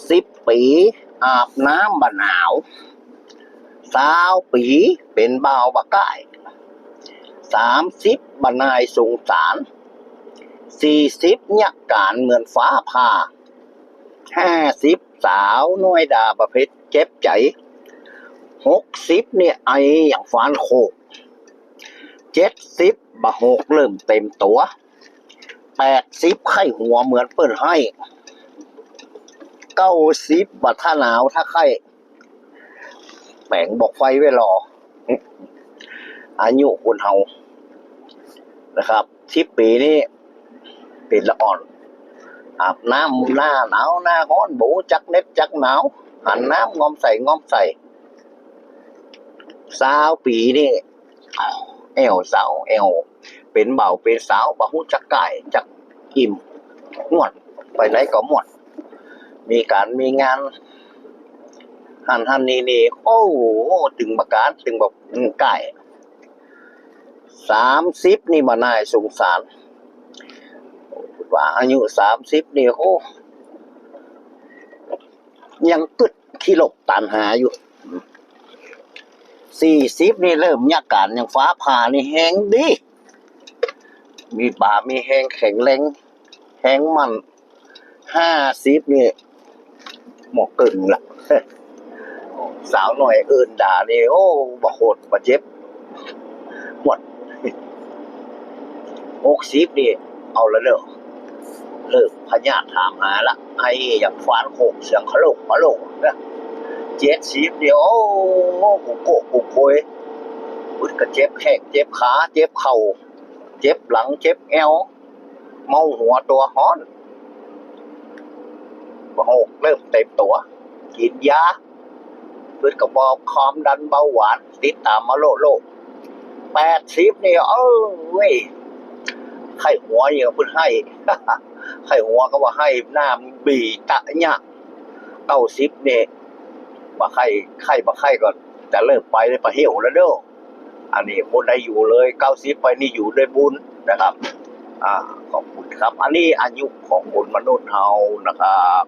60 ปีอาบน้ำบะหนาว20 ปีเป็นบ่าวบะก่าย30บะนายสงสาร40ยักการเหมือนฟ้าผ่า50สาวน้อยดาประเภทเจ็บใจ60เนี่ยไออย่างฟานโคก70บะหกเริ่มเต็มตัว80ไข้หัวเหมือนเปิ้นให้90บะท่าหนาวถ้าไข้แป่งบอกไฟไว้รออายุคนเฮานะครับ10 ปีนี่เป็นละอ่อนอาบน้ำหน้าหนาวหน้าร้อนบูจักเน็ตจักหนาวหันน้ำงอมใส่20 ปีนี่แอวสาวแอวเป็นเบาเป็นสาวบะฮู้จักก่ายจักอิ่มม่วนไปไหนก็ม่วนมีการมีงานหันนี่โอ้ถึงประการถึงแบบก่าย30นี่บ่น่าสงสารว่าอายุ30นี่โอ้ยังกึดขี้หลบตันหาอยู่40นี่เริ่มยาการอย่างฟ้าผ่านี่แห้งดีมีบ่ามีแห้งแข็งแรงแห้งมัน50นี่หมอกกึ่งละสาวหน่อยเอิ้นด่านี่โอ้บ่โหดบ่เจ็บหมด60นี่เอาละเด้อเลิกพญาถามหาละไอ้อย่างฟานโคกเสียงขะโลกนะ70เดียวโอ้กูโกยพุดก็เจ็บแข้งเจ็บขาเจ็บเข่าเจ็บหลังเจ็บเอวเมาหัวตัวฮ้อนบ่โหกเริ่มเต็มตัวกินยาเพิ่นก็บอกความดันเบาหวานติดตามมาโล80นี่เว้ยไข้หัวเนี่ยเพิ่นให้ ไข้หัวก็ว่าให้น้ำบีตะยะ90นี่บ่ไข้บ่ไข้ก็จะเลิกไปเลยไปเหี่ยวแล้วเด้ออันนี้คนได้อยู่เลย90ไปนี่อยู่ด้วยบุญนะครับขอบคุณครับอันนี้อายุของคนมนุษย์เฮานะครับ